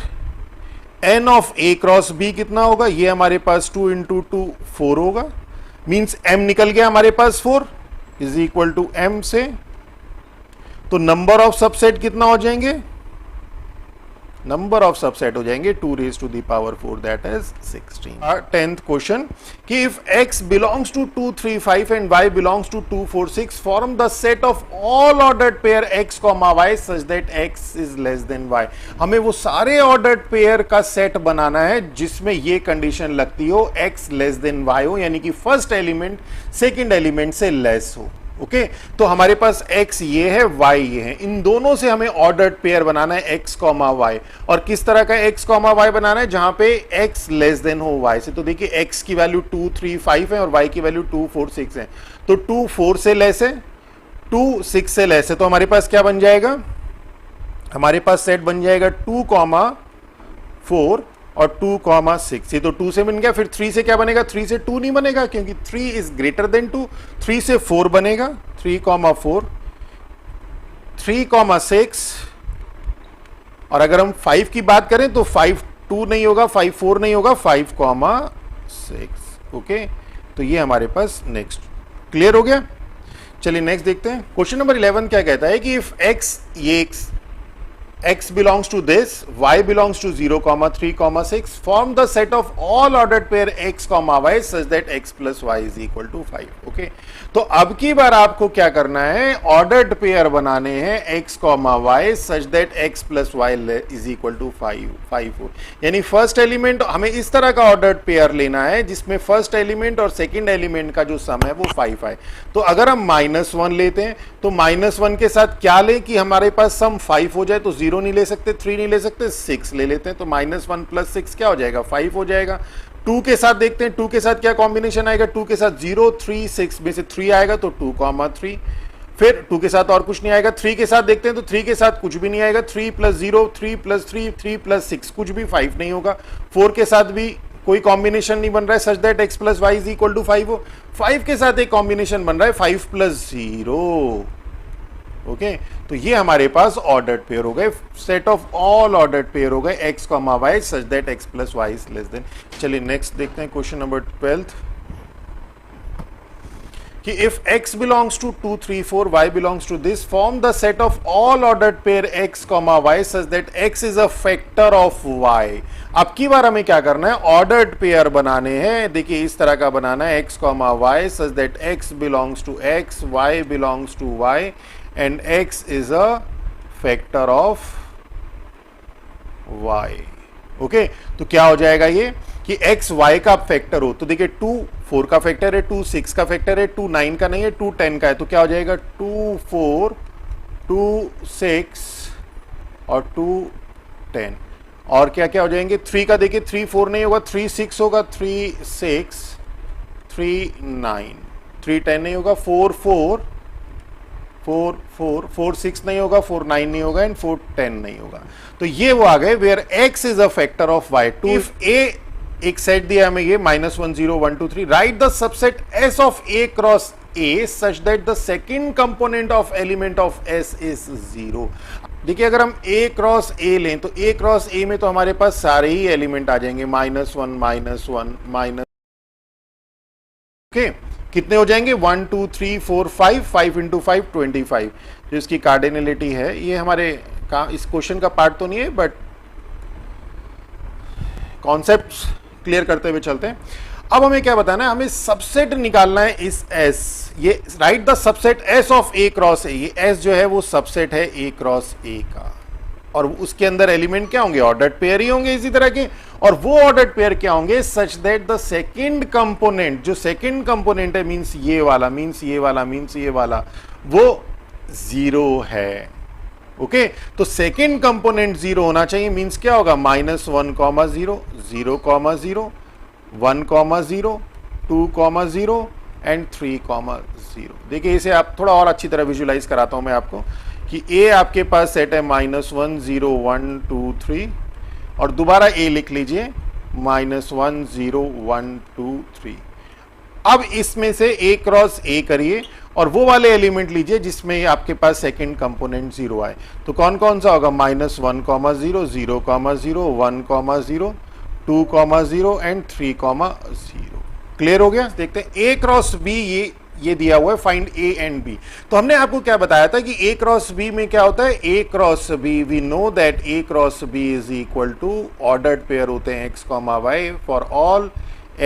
n of a cross b कितना होगा, ये हमारे पास 2 इंटू 2 4 होगा। मींस m निकल गया हमारे पास 4 इज इक्वल टू m से, तो नंबर ऑफ सबसेट कितना हो जाएंगे, नंबर ऑफ सबसेट हो जाएंगे 2 raise to the power 4, that is 16। 10th question कि if x belongs to 2 3 5 and y belongs to 2 4 6 form the set of all ordered pair x y such that x is less than y। हमें वो सारे ordered pair का सेट बनाना है जिसमें ये कंडीशन लगती हो x लेस देन y हो, यानी कि फर्स्ट एलिमेंट सेकंड एलिमेंट से लेस हो। ओके, तो हमारे पास x ये है, y ये है, इन दोनों से हमें ऑर्डर्ड पेयर बनाना है x y। और किस तरह का x y बनाना है, जहां पे x लेस देन हो y से। तो देखिए x की वैल्यू 2 3 5 है और y की वैल्यू 2 4 6 है, तो 2 4 से लेस है, 2 6 से लेस है, तो हमारे पास क्या बन जाएगा, हमारे पास सेट बन जाएगा 2 4 और 2 6। ये तो 2 से बन गया, फिर 3 से क्या बनेगा, 3 से 2 नहीं बनेगा क्योंकि 3 इज ग्रेटर देन 2। 3 से 4 बनेगा, 3 4 3 6, और अगर हम 5 की बात करें तो 5 2 नहीं होगा, 5 4 नहीं होगा, 5 6। ओके, तो ये हमारे पास नेक्स्ट क्लियर हो गया। चलिए नेक्स्ट देखते हैं। क्वेश्चन नंबर 11 क्या कहता है कि इफ x, ये x x belongs to this, y belongs to 0, 3, 6. Form the set of all ordered pair x, y such that x plus y is equal to 5. Okay. तो अब की बार आपको क्या करना है, ऑर्डर्ड पेयर बनाने हैं x, y such that x plus y is equal to 5 हो। यानी फर्स्ट एलिमेंट हमें इस तरह का ऑर्डर्ड पेयर लेना है जिसमें फर्स्ट एलिमेंट और सेकंड एलिमेंट का जो सम है वो 5 आए। तो अगर हम -1 लेते हैं तो -1 के साथ क्या लें कि हमारे पास सम 5 हो जाए, तो 0 नहीं ले सकते, 3 नहीं ले सकते, 6 ले लेते हैं। तो -1 प्लस 6 क्या हो जाएगा, 5 हो जाएगा। 2 के साथ देखते हैं, 2 के साथ क्या कॉम्बिनेशन आएगा, 2 के साथ 0, 3, 6 में से 3 आएगा तो 2, 3। फिर 2 के साथ और कुछ नहीं आएगा। 3 के साथ देखते हैं तो 3 के साथ कुछ भी नहीं आएगा, 3 प्लस 0, 3 प्लस 3, 3 प्लस 6 कुछ भी, 5 नहीं होगा। 4 के साथ भी कोई कॉम्बिनेशन नहीं बन रहा है such that x plus y is equal to 5 हो। 5 के साथ एक कॉम्बिनेशन बन रहा है 5 प्लस 0। ओके, तो ये हमारे पास ऑर्डर्ड पेयर हो गए, set of all ordered pair हो गए x, y such that x plus y is less than. चलिए नेक्स्ट देखते हैं क्वेश्चन नंबर 12 कि if x belongs to 2, 3, 4, y belongs to this, form the set of all ordered pair x, y such that x is a factor of y। अब की बार हमें क्या करना है, ऑर्डर्ड पेयर बनाने हैं। देखिए इस तरह का बनाना है x, y such that x belongs to x, y belongs to y and x is a factor of y। Okay, तो क्या हो जाएगा ये कि x y का फैक्टर हो। तो देखिए 2 4 का फैक्टर है, 2 6 का फैक्टर है, 2 9 का नहीं है, 2 10 का है। तो क्या हो जाएगा 2 4 2 6 और 2 10। और क्या क्या हो जाएंगे, 3 का देखिए 3 4 नहीं होगा, 3 6 होगा, 3 6 3 9, 3 10 नहीं होगा, 4 4 4 4 4 6 नहीं होगा, 4 9 नहीं होगा एंड 4 10 नहीं होगा। तो ये वो आ गए where x is a factor of y। Two if a एक सेट दिया हमें ये -1 0 1 2 3, write the subset s of a cross a such that the second component of element of s is 0। देखिए अगर हम a क्रॉस a लें तो a cross a में तो हमारे पास सारे ही एलिमेंट आ जाएंगे, -1 ओके, कितने हो जाएंगे 1 2 3 4 5 5 इंटू 5 25। जो इसकी कार्डिनलिटी है ये हमारे इस क्वेश्चन का पार्ट तो नहीं है बट कॉन्सेप्ट्स क्लियर करते हुए चलते हैं। अब हमें क्या बताना है, हमें सबसेट निकालना है इस S। ये right the subset S of A cross A। ये S जो है वो सबसेट है A क्रॉस A का, और उसके अंदर एलिमेंट क्या होंगे, ऑर्डर्ड पेयर ही होंगे इसी तरह के। और वो ऑर्डर्ड पेयर क्या होंगे, सच दैट द सेकंड कंपोनेंट, जो सेकंड कंपोनेंट है मींस ये वाला, मींस ये वाला, मींस ये वाला, वो 0 है। ओके, तो सेकंड कंपोनेंट 0 होना चाहिए, मींस क्या होगा -1, 0 0, 0 1, 0 2, 0 एंड 3, 0। देखिए इसे आप थोड़ा और अच्छी तरह विजुलाइज कराता हूं मैं आपको कि A आपके पास सेट है -1 0 1 2 3, और दोबारा A लिख लीजिए -1 0 1 2 3। अब इसमें से A क्रॉस A करिए और वो वाले एलिमेंट लीजिए जिसमें आपके पास सेकंड कंपोनेंट 0 आए। तो कौन कौन सा होगा, -1 0 0 0 1 0 2 0 एंड 3 0। क्लियर हो गया। देखते हैं A क्रॉस B, ये दिया हुआ है फाइंड A एंड B। तो हमने आपको क्या बताया था कि A क्रॉस B में क्या होता है, A cross B we know that A cross B is equal to ordered pair होते हैं x, y for all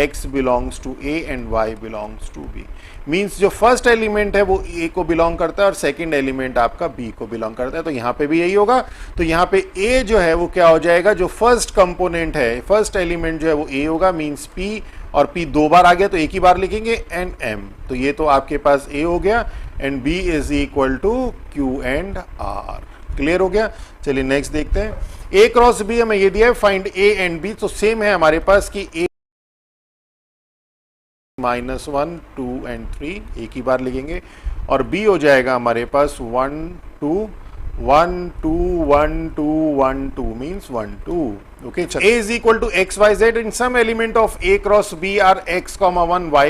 x belongs to A and y belongs to B। Means जो first element है वो A को belong करता है और second element आपका B को बिलोंग करता है। तो यहाँ पे भी यही होगा। तो यहाँ पे A जो है वो क्या हो जाएगा, जो फर्स्ट कंपोनेंट है, फर्स्ट एलिमेंट जो है वो A होगा, मींस P, और P 2 बार आ गया तो एक ही बार लिखेंगे एंड M। तो ये तो आपके पास A हो गया and B is equal to Q and R। Clear हो गया। चलिए नेक्स्ट देखते हैं। A क्रॉस B हमें ये दिया है फाइंड A एंड B। तो सेम है हमारे पास कि A -1 2 एंड 3 एक ही बार लिखेंगे, और B हो जाएगा हमारे पास 1 2 1 2 1 2 1 2 means 1 2। Okay, A is equal to x y z and some element of A cross B are x, 1 y,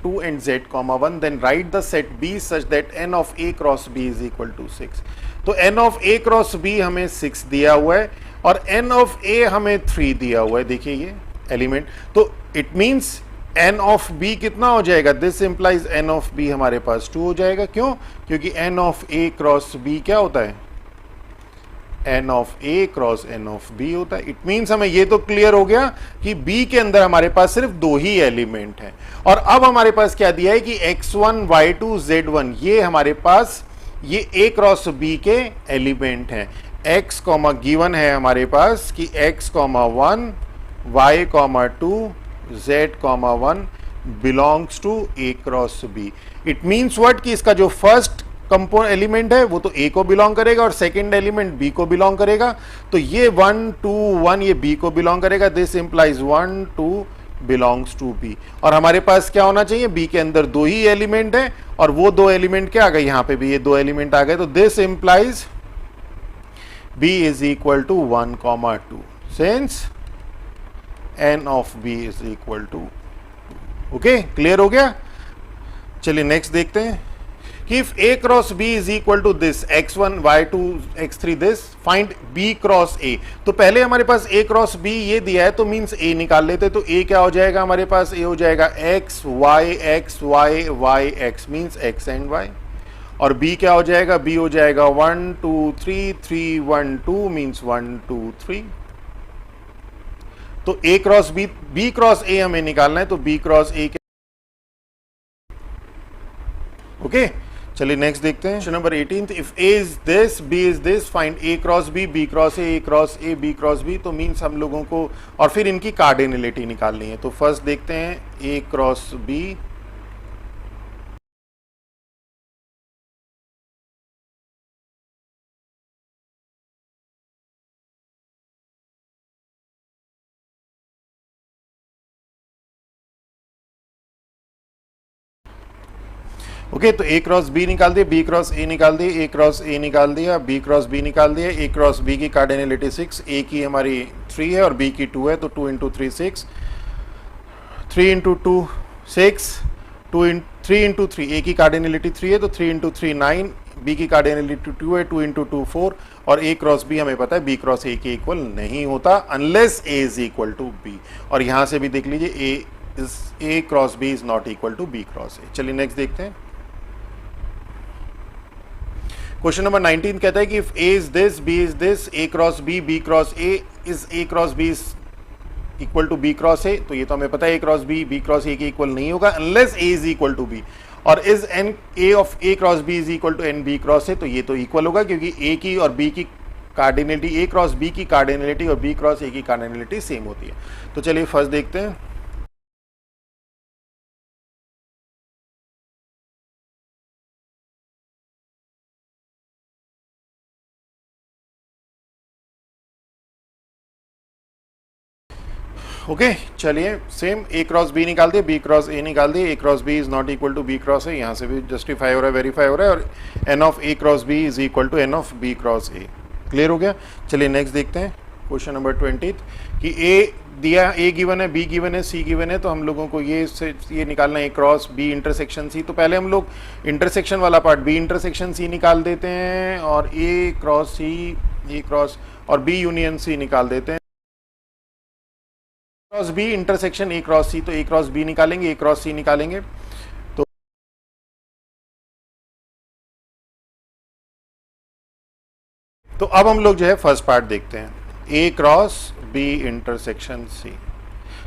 2 and z, 1। then write the set B such that n of A cross B is equal to 6। तो n of A cross B हमें 6 दिया हुआ है और n of A हमें 3 दिया हुआ है। देखिए ये एलिमेंट, तो it means n of b कितना हो जाएगा, this implies n of b हमारे पास 2 हो जाएगा। क्यों, क्योंकि n of a cross b क्या होता है, n of A cross n of b होता है। इट मीन्स हमें ये तो क्लियर हो गया कि बी के अंदर हमारे पास सिर्फ दो ही एलिमेंट हैं। और अब हमारे पास क्या दिया है कि x1 y2 z1 ये हमारे पास ये ए क्रॉस बी के एलिमेंट हैं। x कॉमा गिवन है हमारे पास कि x comma 1 y comma 2 z comma 1 belongs to a cross b. It means what कि इसका जो फर्स्ट कंपोनेंट एलिमेंट है वो तो ए को बिलोंग करेगा और सेकंड एलिमेंट बी को बिलोंग करेगा। तो ये 1 2 1 ये बी को बिलोंग करेगा। This implies 1 2 belongs to b. और हमारे पास क्या होना चाहिए, बी के अंदर दो ही एलिमेंट है और वो दो एलिमेंट क्या आ गए, यहां पे भी ये दो एलिमेंट आ गए। तो this implies b is equal to 1 comma 2 since n of b is equal to. Okay, clear हो गया। चलिए नेक्स्ट देखते हैं कि if a cross b is equal to this x1 y2 x3 this, find b cross a। तो पहले हमारे पास a cross b ये दिया है तो मींस a निकाल लेते। तो a क्या हो जाएगा हमारे पास, a हो जाएगा x y y x means x and y। और b क्या हो जाएगा, b हो जाएगा 1 2 3 3 1 2 मींस 1 2 3। तो a cross b cross a हमें निकालना है। तो b क्रॉस a क्या, ओके। चलिए नेक्स्ट देखते हैं question number 18। If a is this b is this, find a cross b cross a cross a b cross b। तो मींस हम लोगों को और फिर इनकी कार्डिनलिटी निकालनी है। तो फर्स्ट देखते हैं a क्रॉस b। ओके, तो a क्रॉस b निकाल दिया, b क्रॉस a निकाल दिया, a क्रॉस a निकाल दिया, b क्रॉस b निकाल दिया। a क्रॉस b की कार्डिनलिटी 6, a की हमारी 3 है और b की 2 है। तो 2 इंटू 3 6, 3 इंटू 2 6, 3 इंटू 3, a की कार्डिनलिटी 3 है तो 3 इंटू 3 9, b की कार्डिनलिटी 2 है, 2 इंटू 2 4। और a क्रॉस b हमें पता है b क्रॉस a के इक्वल नहीं होता unless a is equal to b। और यहां से भी देख लीजिए a cross b is not equal to b cross a। चलिए नेक्स्ट देखते हैं क्वेश्चन नंबर 19 कहता है कि if a is this b is this, a cross b cross a is a cross b is equal to b cross a। तो ये तो हमें पता है a cross b cross a के इक्वल नहीं होगा unless a is equal to b। और is n a of a cross b is equal to n b cross a। तो ये तो इक्वल होगा क्योंकि a की और b की कार्डिनलिटी, a क्रॉस b की कार्डिनलिटी और b क्रॉस a की कार्डिनलिटी सेम होती है। तो चलिए फर्स्ट देखते हैं ओके। चलिए सेम a क्रॉस b निकाल दिए, b क्रॉस a निकाल दिए, a cross b is not equal to b cross a। यहाँ से भी जस्टिफाई हो रहा है, वेरीफाई हो रहा है। और n of a cross b is equal to n of b cross a। Clear हो गया। चलिए नेक्स्ट देखते हैं क्वेश्चन नंबर 20 कि a दिया, a गिवन है, b गिवन है, c गिवन है। तो हम लोगों को ये निकालना है a cross b intersection c। तो पहले हम लोग इंटरसेक्शन वाला पार्ट b इंटरसेक्शन c निकाल देते हैं और a cross c, a cross और b यूनियन c निकाल देते हैं। Cross B intersection A cross C, तो ए क्रॉस बी निकालेंगे, ए क्रॉस सी निकालेंगे। तो अब हम लोग जो है फर्स्ट पार्ट देखते हैं, ए क्रॉस बी इंटरसेक्शन सी।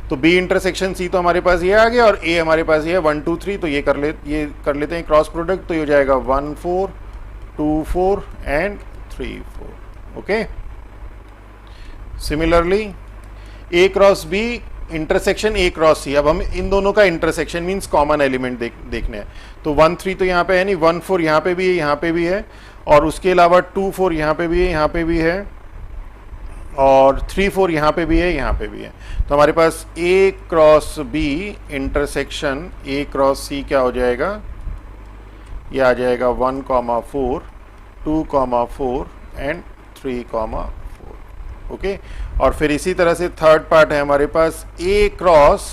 तो बी इंटरसेक्शन सी तो हमारे पास ये आ गया और ए हमारे पास ये है 1 2 3। तो ये कर लेते हैं क्रॉस प्रोडक्ट। तो ये हो जाएगा 1 4 2 4 and 3 4। Okay, similarly A cross B intersection A cross C. अब हम इन दोनों का इंटरसेक्शन मींस कॉमन एलिमेंट देखने हैं। तो 1 3 तो यहाँ पे है नहीं, 1 4 यहाँ पे भी है, यहाँ पे भी है। और उसके अलावा 2 4 यहाँ पे भी है, यहाँ पे भी है। और 3 4 यहाँ पे भी है, यहाँ पे भी है। तो हमारे पास A cross B intersection A cross C क्या हो जाएगा, ये आ जाएगा 1 4 2 4 एंड 3 4। ओके, और फिर इसी तरह से थर्ड पार्ट है हमारे पास A cross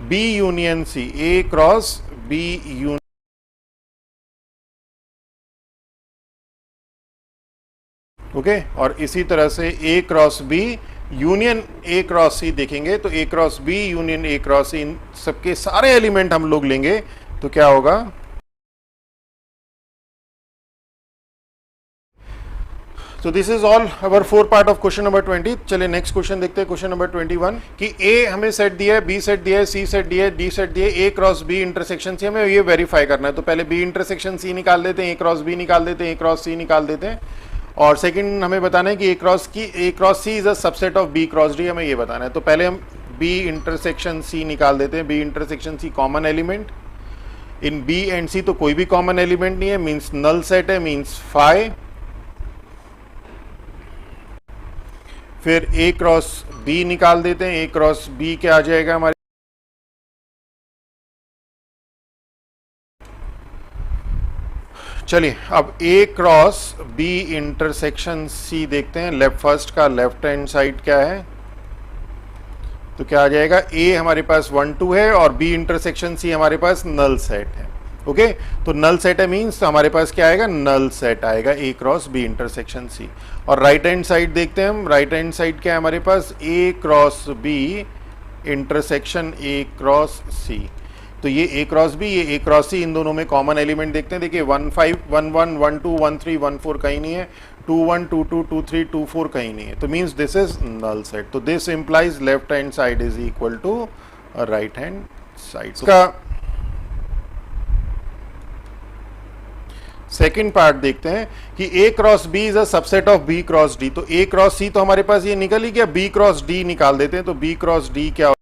B union C, A cross B union. Okay, और इसी तरह से A cross B union A cross C देखेंगे। तो A cross B union A cross C, इन सबके सारे एलिमेंट हम लोग लेंगे तो क्या होगा। So this is all our 4 part of question number 20. चलिए नेक्स्ट क्वेश्चन देखते हैं, क्वेश्चन नंबर 21 कि ए हमें सेट दिया है, बी सेट दिया है, सी सेट दिया है, डी सेट दिया है, ए क्रॉस बी इंटरसेक्शन सी, हमें ये वेरीफाई करना है. तो पहले बी इंटरसेक्शन सी निकाल देते हैं, ए क्रॉस बी निकाल देते हैं, ए क्रॉस सी निकाल देते हैं. और सेकंड हमें बताना है कि ए cross C is a subset of B cross D, हमें ये बताना है. तो पहले हम बी इंटरसेक्शन सी निकाल देते हैं. B intersection C common element in B and C, तो कोई भी कॉमन एलिमेंट नहीं है, मीन्स नल सेट है, मीन्स फाई. फिर ए क्रॉस बी निकाल देते हैं. ए क्रॉस बी क्या आ जाएगा हमारे, चलिए अब ए क्रॉस बी इंटरसेक्शन सी देखते हैं. लेफ्ट फर्स्ट का लेफ्ट हैंड साइड क्या है, तो क्या आ जाएगा, ए हमारे पास 1 2 है और बी इंटरसेक्शन सी हमारे पास नल सेट है. ओके तो नल सेट है मीन्स तो हमारे पास क्या आएगा, नल सेट आएगा ए क्रॉस बी इंटरसेक्शन सी. और राइट हैंड साइड देखते हैं हम. राइट हैंड साइड क्या है हमारे पास, A cross B intersection A cross C. तो ये ए क्रॉस बी, ये ए क्रॉस सी, इन दोनों में कॉमन एलिमेंट देखते हैं. देखिए 1 5 1 1 1 2 1 3 1 4 कहीं नहीं है, 2 1 2 2 2 3 2 4 कहीं नहीं है. तो means this is null set. तो this implies left hand side is equal to right hand side. का सेकेंड पार्ट देखते हैं कि ए cross B is a subset of B cross D. तो ए क्रॉस सी तो हमारे पास ये निकल ही गया, बी क्रॉस डी निकाल देते हैं. तो बी क्रॉस डी क्या,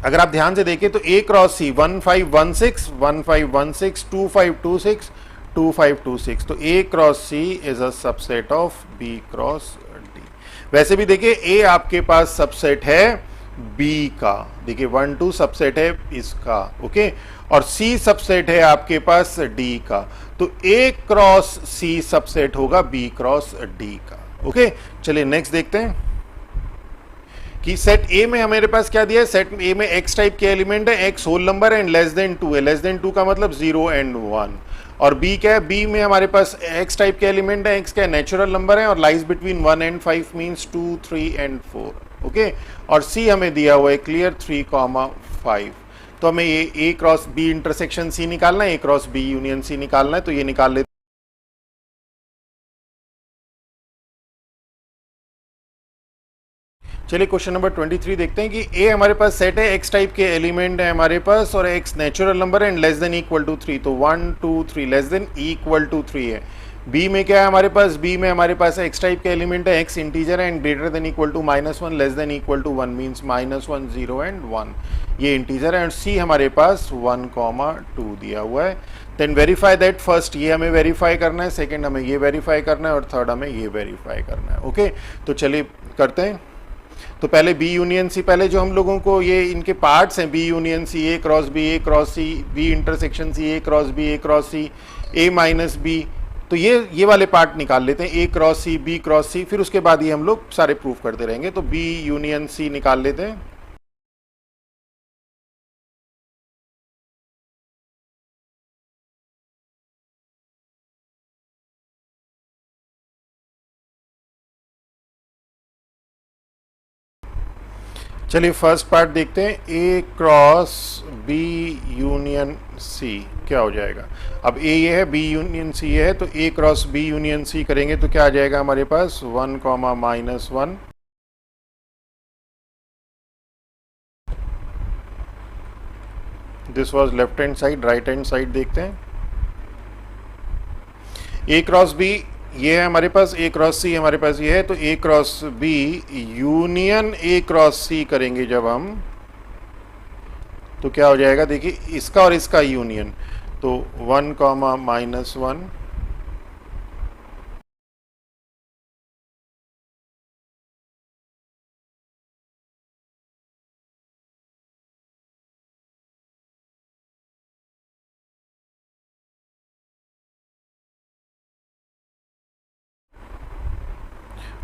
अगर आप ध्यान से देखें तो ए क्रॉस सी 1 5 1 6 1 5 1 6 2 5 2 6 2 5 2 6. तो A cross C is a subset of B cross D. वैसे भी देखिए ए आपके पास सबसेट है बी का, देखिए 1 2 सबसेट है इसका. ओके और सी सबसेट है आपके पास डी का. तो ए क्रॉस सी सबसेट होगा बी क्रॉस डी का. ओके चलिए नेक्स्ट देखते हैं कि सेट ए में हमारे पास क्या दिया है. सेट ए में एक्स टाइप के एलिमेंट है, एक्स होल नंबर है एंड लेस देन 2 है. लेस देन 2 का मतलब 0 एंड 1. और बी क्या है, बी में हमारे पास एक्स टाइप के एलिमेंट है, एक्स क्या नेचुरल नंबर है और lies between 1 and 5 means 2 3 and 4. Okay और सी हमें दिया हुआ है क्लियर 3 5. तो हमें ये ए क्रॉस बी इंटरसेक्शन सी निकालना है, ए क्रॉस बी यूनियन सी निकालना है. तो ये निकाल लेते. चलिए क्वेश्चन नंबर 23 देखते हैं कि ए हमारे पास सेट है, एक्स टाइप के एलिमेंट है हमारे पास और एक्स नेचुरल नंबर है and less than equal to 3. तो 1 2 3 लेस देन इक्वल टू 3 है. बी में क्या है हमारे पास, बी में हमारे पास एक्स टाइप के एलिमेंट है, एक्स इंटीजर है and greater than equal to -1 less than equal to 1 means -1 0 and 1 ये इंटीजर है. एंड सी हमारे पास 1 2 दिया हुआ है. Then verify that. फर्स्ट ये हमें वेरीफाई करना है, सेकेंड हमें ये वेरीफाई करना है और थर्ड हमें ये वेरीफाई करना है. ओके तो चलिए करते हैं. तो पहले बी यूनियन सी, पहले जो हम लोगों को ये इनके पार्ट्स हैं, B union C, A cross C, B intersection C, A cross C, A minus B. तो ये वाले पार्ट निकाल लेते हैं, ए क्रॉस सी, बी क्रॉस सी. फिर उसके बाद ये हम लोग सारे प्रूफ करते रहेंगे. तो बी यूनियन सी निकाल लेते हैं. चलिए फर्स्ट पार्ट देखते हैं, ए क्रॉस बी यूनियन सी क्या हो जाएगा. अब ए ये है, बी यूनियन सी ये है, तो ए क्रॉस बी यूनियन सी करेंगे तो क्या आ जाएगा हमारे पास 1 -1. This was left hand side. Right hand side देखते हैं. ए क्रॉस बी ये है हमारे पास, ए क्रॉस सी हमारे पास ये है. तो A cross B union A cross C करेंगे जब हम, तो क्या हो जाएगा, देखिए इसका और इसका यूनियन. तो 1 -1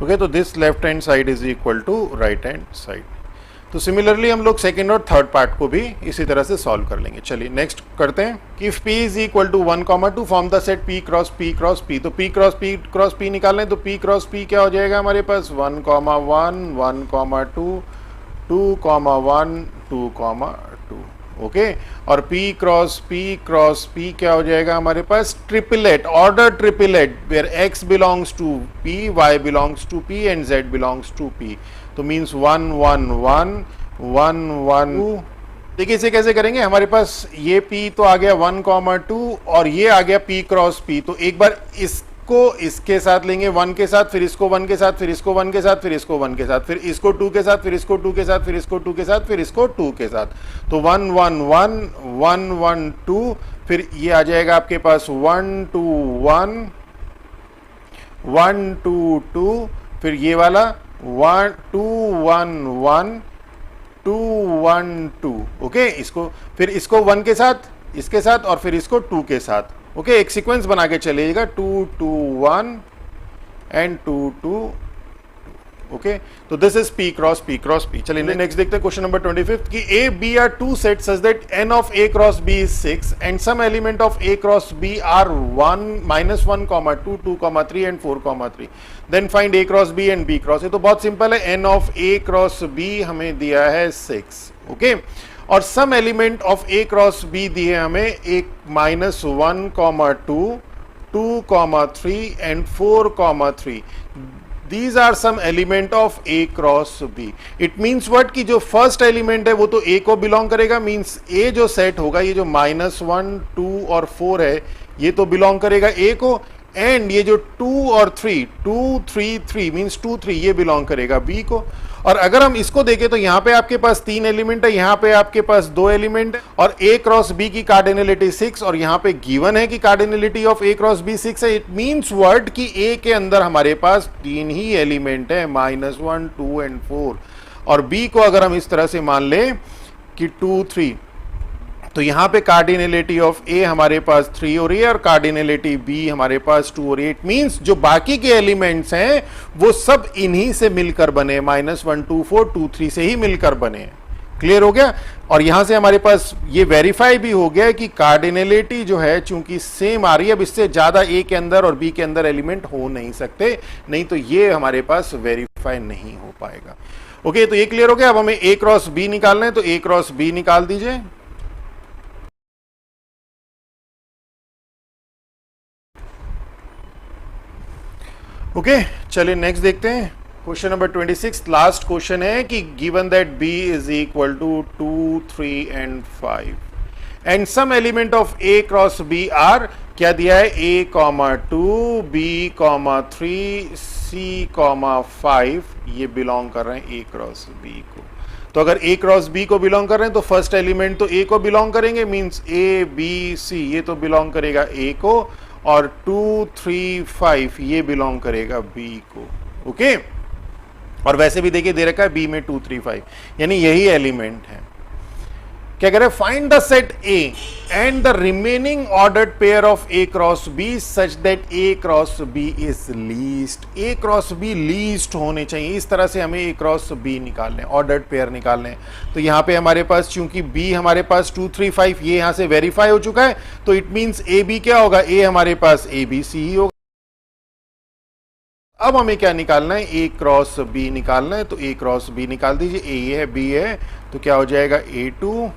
ओके. तो this left hand side is equal to right hand side. तो सिमिलरली हम लोग सेकेंड और थर्ड पार्ट को भी इसी तरह से सॉल्व कर लेंगे. चलिए नेक्स्ट करते हैं कि if P is equal to 1 2 form the set P cross P cross P. तो P क्रॉस P निकालना है. तो P क्रॉस P क्या हो जाएगा हमारे पास 1 1 1 2 2 1 2 2. ओके, और P क्रॉस P क्या हो जाएगा हमारे पास? Triplet, order triplet, where X belongs to P, Y belongs to P and Z belongs to P। तो मीन्स 1 1 1 1 1 2। देखिए इसे कैसे करेंगे, हमारे पास ये P तो आ गया 1, 2 और ये आ गया P क्रॉस P। तो एक बार इसको इसके साथ लेंगे 1 के साथ, फिर इसको 1 के साथ, फिर इसको 1 के साथ, फिर इसको 1 के साथ, फिर इसको 2 के साथ, फिर इसको 2 के साथ, फिर इसको 2 के साथ, फिर इसको 2 के साथ। तो 1 1 1 1 1 2, फिर ये आ जाएगा आपके पास 1 2 1 1 2 2, फिर ये वाला 1 2 1 1 2 1 2। ओके, इसको फिर इसको 1 के साथ, इसके साथ और फिर इसको 2 के साथ। ओके, एक सीक्वेंस बना के चलिएगा 2 2 1 एंड 2 2। ओके, तो this is P cross P। चलिए नेक्स्ट देखते हैं क्वेश्चन नंबर 25 कि A B are two sets such that n of A cross B is 6 and some element of A cross B are 1 -1, 2 2, 3 and 4, 3। then find A cross B and B cross। ये तो बहुत simple है, n of A cross B हमें दिया है 6। Okay, और some element of A cross B दिए हमें एक -1, 2 2, 3 and 4, 3। These are some element of A cross B। It means what कि जो फर्स्ट एलिमेंट है वो तो A को बिलोंग करेगा, मीन्स A जो सेट होगा, ये जो -1 2 और 4 है, ये तो बिलोंग करेगा A को, एंड ये जो 2 और 3 2 3 3 मीन्स 2 3 ये बिलोंग करेगा B को। और अगर हम इसको देखें तो यहाँ पे आपके पास 3 एलिमेंट है, यहाँ पे आपके पास 2 एलिमेंट है, और A क्रॉस B की कार्डिनलिटी 6 और यहाँ पे गिवन है कि cardinality of A cross B 6 है। इट मीन्स वर्ड कि A के अंदर हमारे पास 3 ही एलिमेंट है, -1 2 एंड 4। और B को अगर हम इस तरह से मान लें कि 2 3, तो यहाँ पे कार्डिनलिटी ऑफ A हमारे पास 3 हो रही है और कार्डिनलिटी B हमारे पास 2 हो रही है। इट मीन्स जो बाकी के एलिमेंट्स हैं वो सब इन्हीं से मिलकर बने, -1 2 4 2 3 से ही मिलकर बने। क्लियर हो गया? और यहां से हमारे पास ये वेरीफाई भी हो गया कि कार्डिनलिटी जो है चूंकि सेम आ रही है, अब इससे ज्यादा A के अंदर और B के अंदर एलिमेंट हो नहीं सकते, नहीं तो ये हमारे पास वेरीफाई नहीं हो पाएगा। ओके, तो ये क्लियर हो गया। अब हमें A क्रॉस B निकालना है, तो A क्रॉस B निकाल दीजिए। ओके, चलिए नेक्स्ट देखते हैं क्वेश्चन नंबर 26। लास्ट क्वेश्चन है कि given that B is equal to 2 3 and 5 and some element of A cross B are, क्या दिया है? A, 2 B, 3 C, 5 ये बिलोंग कर रहे हैं A क्रॉस B को। तो अगर A क्रॉस B को बिलोंग कर रहे हैं तो फर्स्ट एलिमेंट तो A को बिलोंग करेंगे, मींस A B C ये तो बिलोंग करेगा A को, और 2 3 5 ये बिलोंग करेगा B को। ओके, और वैसे भी देखिए दे रखा है B में 2 3 5, यानी यही एलिमेंट है। क्या कह रहे हैं? Find the set A and the remaining ordered pair of A cross B such that A cross B is least. A cross B least होने चाहिए, इस तरह से हमें A क्रॉस B निकालने, ऑर्डर्ड पेयर निकालने। तो यहाँ पे हमारे पास चूंकि B हमारे पास 2 3 5 ये यहाँ से वेरीफाई हो चुका है, तो इट मीन्स A B क्या होगा? A हमारे पास A B C ही होगा। अब हमें क्या निकालना है? A क्रॉस B निकालना है, तो A क्रॉस B निकाल दीजिए। A ये है, B है, तो क्या हो जाएगा? A2।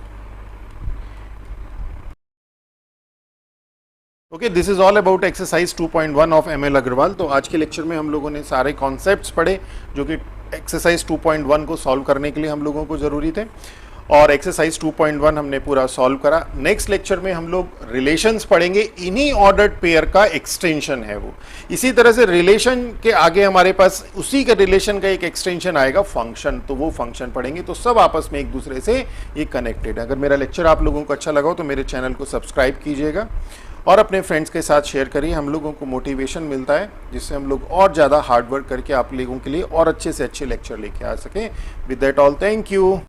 Okay, this is all about exercise 2.1 of ML Agarwal. तो आज के लेक्चर में हम लोगों ने सारे कॉन्सेप्ट्स पढ़े जो कि एक्सरसाइज 2.1 को सॉल्व करने के लिए हम लोगों को जरूरी थे, और एक्सरसाइज 2.1 हमने पूरा सॉल्व करा। नेक्स्ट लेक्चर में हम लोग रिलेशंस पढ़ेंगे, इन्हीं ऑर्डर्ड पेयर का एक्सटेंशन है वो। इसी तरह से रिलेशन के आगे हमारे पास उसी के रिलेशन का एक एक्सटेंशन आएगा, फंक्शन, तो वो फंक्शन पढ़ेंगे। तो सब आपस में एक दूसरे से ये कनेक्टेड है। अगर मेरा लेक्चर आप लोगों को अच्छा लगा हो तो मेरे चैनल को सब्सक्राइब कीजिएगा और अपने फ्रेंड्स के साथ शेयर करिए। हम लोगों को मोटिवेशन मिलता है जिससे हम लोग और ज़्यादा हार्डवर्क करके आप लोगों के लिए और अच्छे से अच्छे लेक्चर लेके आ सकें। With that all, thank you.